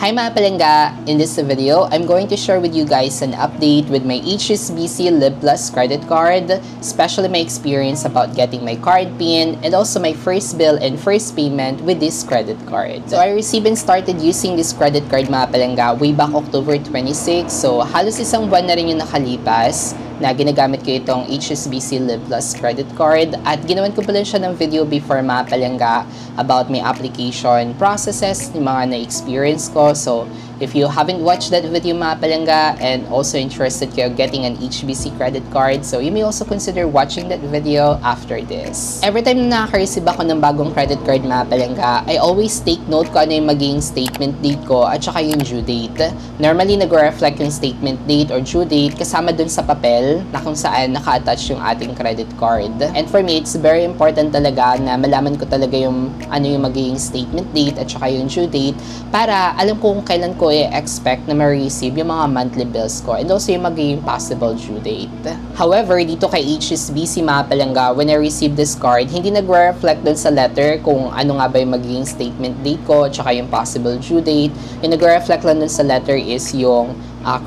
Hi mga palangga! In this video, I'm going to share with you guys an update with my HSBC Live Plus credit card, especially my experience about getting my card PIN, and also my first bill and first payment with this credit card. So I received and started using this credit card mga palangga way back October 26, so halos isang buwan na rin yung nakalipas na ginagamit ko itong HSBC Live Plus credit card at ginawan ko pala siya ng video before mga palangga about my application processes, yung mga na-experience ko. So if you haven't watched that video mga palangga and also interested kayo getting an HSBC credit card, so you may also consider watching that video after this. Every time na nakaka-receive ako ng bagong credit card mga palangga, I always take note kung ano yung magiging statement date ko at saka yung due date. Normally nag-reflect yung statement date or due date kasama dun sa papel na kung saan naka-attach yung ating credit card. And for me, it's very important talaga na malaman ko talaga yung ano yung magiging statement date at saka yung due date para alam ko kung kailan ko i-expect na ma-receive yung mga monthly bills ko and also yung magiging possible due date. However, dito kay HSBC mga palangga, when I received this card, hindi nag-reflect dun sa letter kung ano nga ba yung magiging statement date ko at saka yung possible due date. Yung nag-reflect lang dun sa letter is yung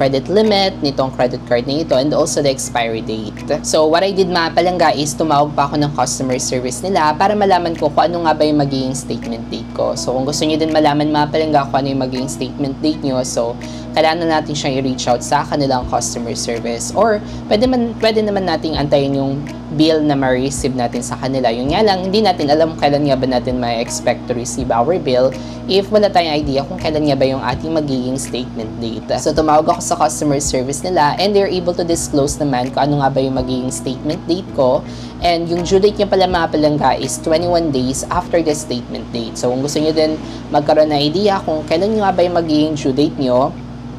credit limit nitong credit card na ito and also the expiry date. So what I did mga palangga is tumawag pa ako ng customer service nila para malaman ko kung ano nga ba yung magiging statement date ko. So kung gusto niyo din malaman mga palangga kung ano yung magiging statement date nyo, so kailangan natin siyang i-reach out sa kanilang customer service or pwede naman nating antayin yung bill na ma-receive natin sa kanila. Yung nga lang, hindi natin alam kailan nga ba natin ma-expect to receive our bill if wala tayong idea kung kailan nga ba yung ating magiging statement date. So tumawag ako sa customer service nila and they're able to disclose naman kung ano nga ba yung magiging statement date ko. And yung due date niya pala mga palangga is 21 days after the statement date. So kung gusto niyo din magkaroon ng idea kung kailan nga ba yung magiging due date nyo,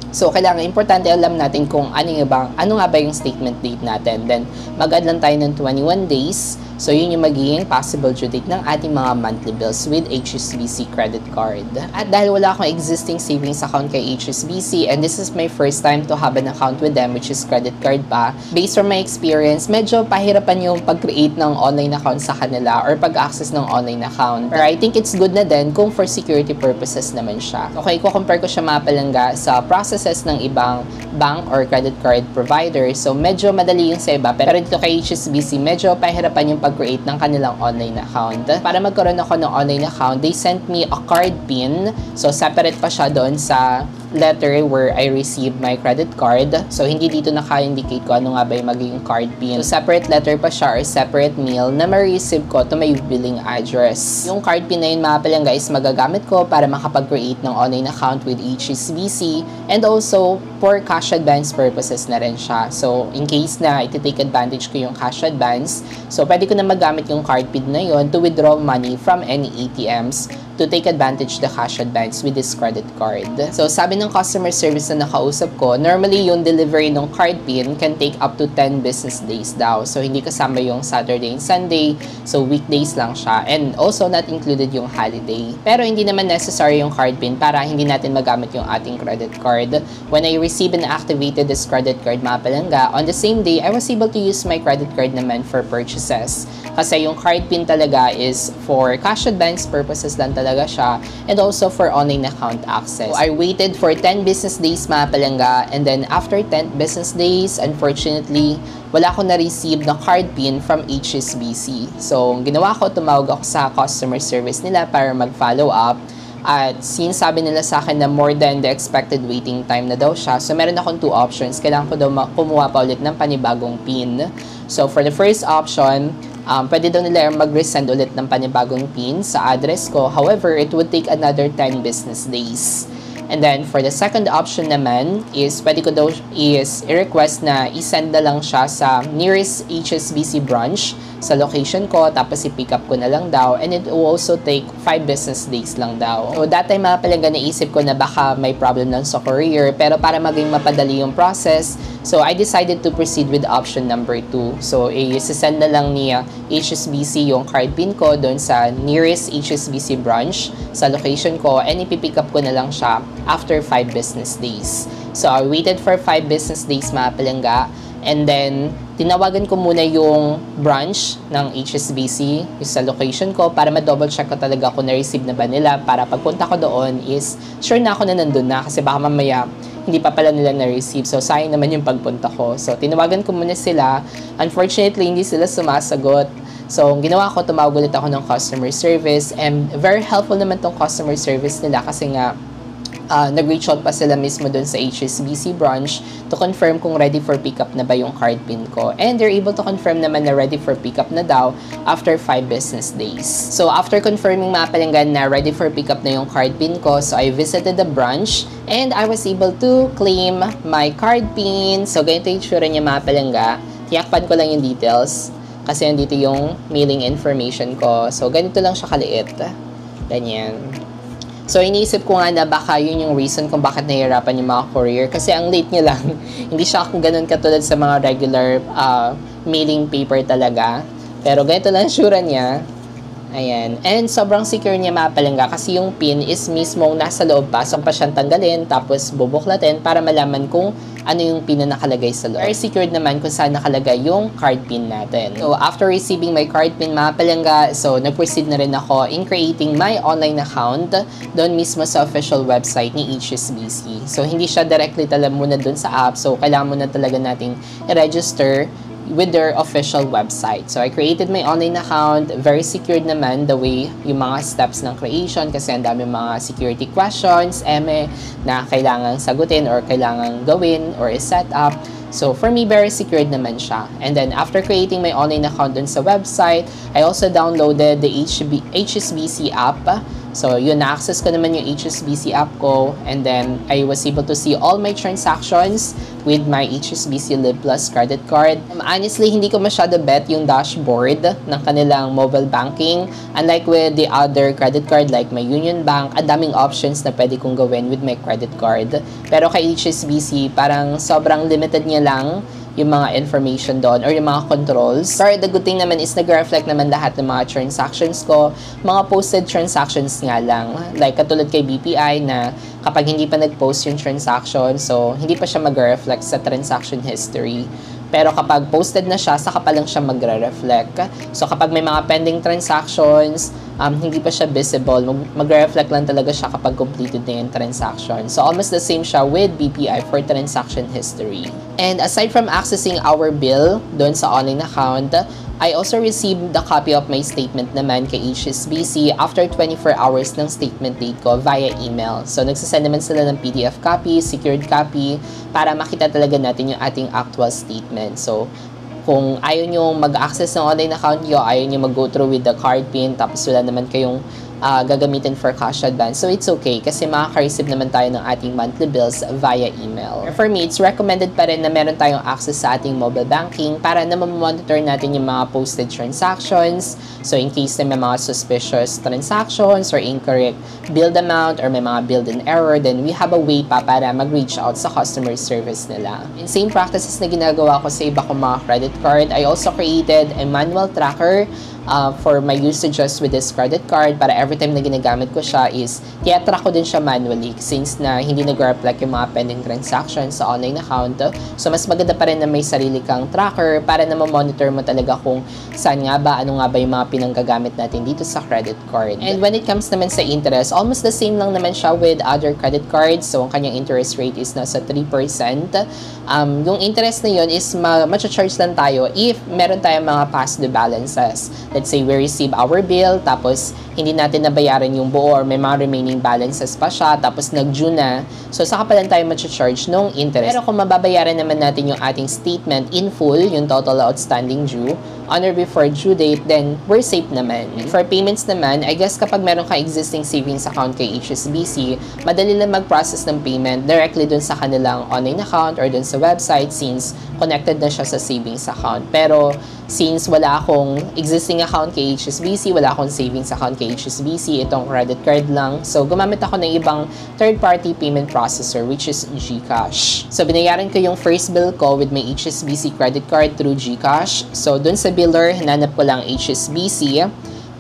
so, kailangan, importante alam natin kung ano nga ba yung statement date natin. Then, mag-add lang tayo ng 21 days. So, yun yung magiging possible due date ng ating mga monthly bills with HSBC credit card. At dahil wala akong existing savings account kay HSBC and this is my first time to have an account with them, which is credit card pa, based on my experience, medyo pahirapan yung pag-create ng online account sa kanila or pag-access ng online account. Pero I think it's good na din kung for security purposes naman siya. Okay, compare ko siya mga palangga sa processes ng ibang bank or credit card provider. So, medyo madali yung sa iba. Pero dito kay HSBC, medyo pahirapan yung pag-create ng kanilang online account. Para magkaroon ako ng online account, they sent me a card PIN. So, separate pa siya doon sa letter where I received my credit card. So, hindi dito naka-indicate ko ano nga ba yung magiging card PIN. So, separate letter pa siya or separate mail na ma-receive ko to my billing address. Yung card PIN na yun mga palangga is magagamit ko para makapag-create ng online account with HSBC and also for cash advance purposes na rin siya. So, in case na iti-take advantage ko yung cash advance, so pwede ko na magamit yung card PIN na yun to withdraw money from any ATMs to take advantage the cash advance with this credit card. So, sabi ng customer service na nakausap ko, normally yung delivery ng card PIN can take up to 10 business days daw. So, hindi kasama yung Saturday and Sunday. So, weekdays lang siya. And also, not included yung holiday. Pero, hindi naman necessary yung card PIN para hindi natin magamit yung ating credit card. When I received and activated this credit card mga palangga, on the same day, I was able to use my credit card naman for purchases. Kasi yung card PIN talaga is for cash advance purposes lang talaga siya and also for online account access. So, I waited for 10 business days mga palangga and then after 10 business days, unfortunately, wala akong na-receive na card PIN from HSBC. So, ginawa ko, tumawag ako sa customer service nila para mag-follow up. At since sabi nila sa akin na more than the expected waiting time na daw siya, so meron akong two options. Kailangan ko daw kumuha pa ulit ng panibagong PIN. So, for the first option, pwede daw nila mag-resend ulit ng panibagong PIN sa address ko. However, it would take another 10 business days. And then, for the second option naman is pwede ko daw i-request na i-send na lang siya sa nearest HSBC branch sa location ko, tapos i-pick up ko na lang daw and it will also take 5 business days lang daw. So, that time mga palangga naisip ko na baka may problem lang sa courier pero para maging mapadali yung process, so I decided to proceed with option number 2. So, i-send na lang ni HSBC yung card PIN ko doon sa nearest HSBC branch sa location ko and ipipick up ko na lang siya after 5 business days. So, I waited for 5 business days mga palangga. And then, tinawagan ko muna yung branch ng HSBC sa location ko para ma-double check ko talaga kung na-receive na ba nila, para pagpunta ko doon is sure na ako na nandun na, kasi baka mamaya hindi pa pala nila na-receive. So, sayang naman yung pagpunta ko. So, tinawagan ko muna sila. Unfortunately, hindi sila sumasagot. So, ang ginawa ko, tumawag ulit ako ng customer service, and very helpful naman tong customer service nila kasi nga, nag-reach out pa sila mismo dun sa HSBC branch to confirm kung ready for pickup na ba yung card pin ko. And they're able to confirm naman na ready for pickup na daw after 5 business days. So, after confirming mga palanggan na ready for pickup na yung card pin ko, so I visited the branch and I was able to claim my card pin. So, ganito yung tsura niya mga palangga. Tiyakpan ko lang yung details kasi nandito yung mailing information ko. So, ganito lang siya kaliit. Ganyan. So, iniisip ko nga na baka yun yung reason kung bakit nahihirapan yung mga courier. Kasi ang late niya lang. Hindi siya ganun katulad sa mga regular mailing paper talaga. Pero ganito lang sura niya. Ayan. And sobrang secure niya mga palangga kasi yung pin is mismong nasa loob pa. So, pa siyang tanggalin tapos bubuklatin para malaman kung ano yung pin na nakalagay sa loob. Very secured naman kung saan nakalagay yung card pin natin. So, after receiving my card pin mga palangga, so nag-proceed na rin ako in creating my online account doon mismo sa official website ni HSBC. So, hindi siya directly talaga muna doon sa app. So, kailangan muna talaga nating i-register with their official website. So, I created my online account. Very secured naman the way yung mga steps ng creation kasi ang dami mga security questions, na kailangang sagutin or kailangang gawin or set up. So, for me, very secured naman siya. And then, after creating my online account dun sa website, I also downloaded the HSBC app. So, yun, na-access ko naman yung HSBC app ko. And then, I was able to see all my transactions with my HSBC Live Plus credit card. Honestly, hindi ko masyado bet yung dashboard ng kanilang mobile banking. Unlike with the other credit card like my Union Bank, ang daming options na pwede kong gawin with my credit card. Pero kay HSBC, parang sobrang limited niya lang yung mga information doon or yung mga controls. Pero the good thing naman is nag-reflect naman lahat ng mga transactions ko. Mga posted transactions nga lang. Like katulad kay BPI na kapag hindi pa nag-post yung transaction, so hindi pa siya mag-reflect sa transaction history. Pero kapag posted na siya, saka pa lang siya magre-reflect. So kapag may mga pending transactions, hindi pa siya visible. Magre-reflect lang talaga siya kapag completed na yung transaction. So almost the same siya with BPI for transaction history. And aside from accessing our bill doon sa online account, I also received the copy of my statement naman kay HSBC after 24 hours ng statement date ko via email. So, nagsasend naman sila ng PDF copy, secured copy, para makita talaga natin yung ating actual statement. So, kung ayaw nyo mag-access ng online account nyo, ayaw nyo mag-go through with the card pin, tapos wala naman kayong gagamitin for cash advance. So, it's okay kasi makaka-receive naman tayo ng ating monthly bills via email. For me, it's recommended pa rin na meron tayong access sa ating mobile banking para na monitor natin yung mga posted transactions. So, in case na may mga suspicious transactions or incorrect billed amount or may mga billed in error, then we have a way pa para mag-reach out sa customer service nila. In same practices na ginagawa ko sa iba kong mga credit card, I also created a manual tracker for my usages with this credit card para every time na ginagamit ko siya is tiyatrack ko din siya manually since na hindi nag-reflect yung mga pending transactions sa online account. So, mas maganda pa rin na may sarili kang tracker para na ma-monitor mo talaga kung saan nga ba, ano nga ba yung mga pinanggagamit natin dito sa credit card. And when it comes naman sa interest, almost the same lang naman siya with other credit cards. So, ang kanyang interest rate is nasa 3%. Yung interest na yun is ma-charge lang tayo if meron tayong mga past due balances. Let's say we receive our bill, tapos hindi natin nabayaran yung buo or may mga remaining balances pa siya, tapos nag-due na. So, saka pa lang tayo ma-charge nung interest. Pero kung mababayaran naman natin yung ating statement in full, yung total outstanding due, on or before due date, then we're safe naman. For payments naman, I guess kapag meron ka existing savings account kay HSBC, madali lang mag-process ng payment directly dun sa kanilang online account or dun sa website since connected na siya sa savings account. Pero since wala akong existing account kay HSBC, wala akong savings account kay HSBC, itong credit card lang. So, gumamit ako ng ibang third-party payment processor which is GCash. So, binayaran ko yung first bill ko with my HSBC credit card through GCash. So, dun sa biller, hinanap ko lang HSBC.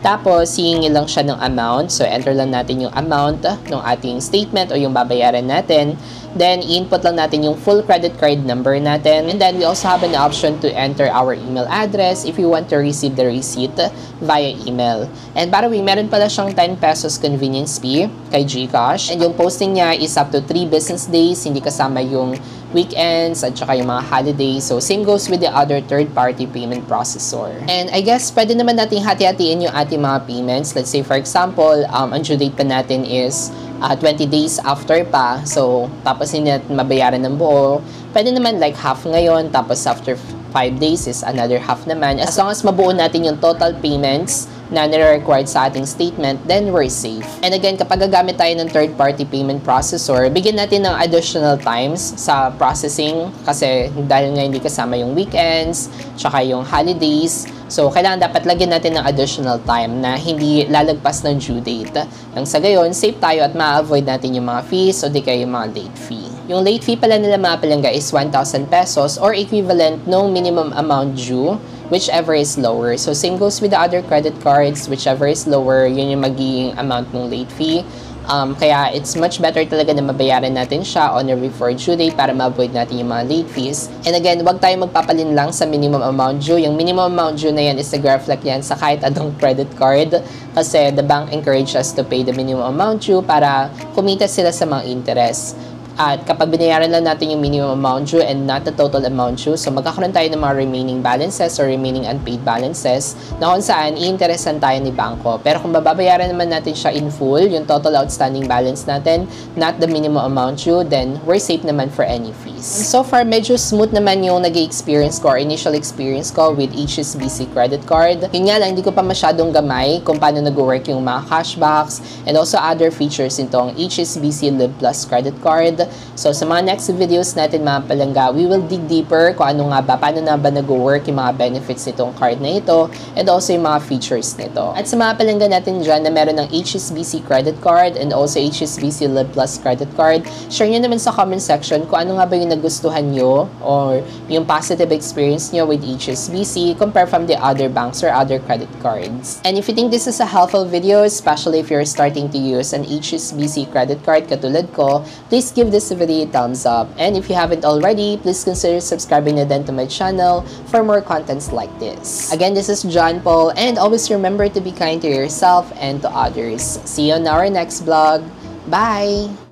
Tapos, hihingi lang siya ng amount. So, enter lang natin yung amount ng ating statement o yung babayaran natin. Then, i-input lang natin yung full credit card number natin. And then, we also have an option to enter our email address if you want to receive the receipt via email. And by the way, meron pala siyang 10 pesos convenience fee kay GCash. And yung posting niya is up to 3 business days, hindi kasama yung weekends at saka yung mga holidays. So, same goes with the other third-party payment processor. And I guess, pwede naman natin hati-hatiin yung ating mga payments. Let's say, for example, ang due date pa natin is 20 days after pa. So, tapos hindi natin mabayaran ng buo. Pwede naman like half ngayon, tapos after 5 days is another half naman. As long as mabuo natin yung total payments na nire-required sa ating statement, then we're safe. And again, kapag gagamit tayo ng third-party payment processor, bigyan natin ng additional times sa processing kasi dahil nga hindi kasama yung weekends, tsaka yung holidays. So, kailangan dapat lagyan natin ng additional time na hindi lalagpas ng due date. Nang sa gayon, safe tayo at ma-avoid natin yung mga fees o di kaya yung mga late fee. Yung late fee pala nila mga palangga is 1,000 pesos or equivalent ng minimum amount due, whichever is lower. So, same goes with the other credit cards. Whichever is lower, yun yung magiging amount ng late fee. Kaya, it's much better talaga na mabayaran natin siya on or before due date para ma-avoid natin yung mga late fees. And again, wag tayo magpapalin lang sa minimum amount due. Yung minimum amount due na yan is nag-reflect yan sa kahit anong credit card kasi the bank encourages us to pay the minimum amount due para kumita sila sa mga interest. At kapag binayaran lang natin yung minimum amount due and not the total amount due, so magkakaroon tayo ng mga remaining balances or remaining unpaid balances na kung saan i-interesan tayo ni bangko. Pero kung babayaran naman natin siya in full, yung total outstanding balance natin, not the minimum amount due, then we're safe naman for any fees. So far, medyo smooth naman yung nag-experience ko or initial experience ko with HSBC credit card. Yun nga lang, hindi ko pa masyadong gamay kung paano nag-work yung mga cashbacks and also other features nitong HSBC Live Plus credit card. So, sa mga next videos natin mga palangga, we will dig deeper kung ano nga ba, paano na ba nag-work yung mga benefits nitong card na ito and also yung mga features nito. At sa mga palangga natin dyan na meron ng HSBC credit card and also HSBC Live Plus credit card, share nyo naman sa comment section kung ano nga ba yung nagustuhan nyo or yung positive experience nyo with HSBC compared from the other banks or other credit cards. And if you think this is a helpful video, especially if you're starting to use an HSBC credit card katulad ko, please give this video a thumbs up. And if you haven't already, please consider subscribing na din to my channel for more contents like this. Again, this is John Paul, and always remember to be kind to yourself and to others. See you on our next vlog. Bye!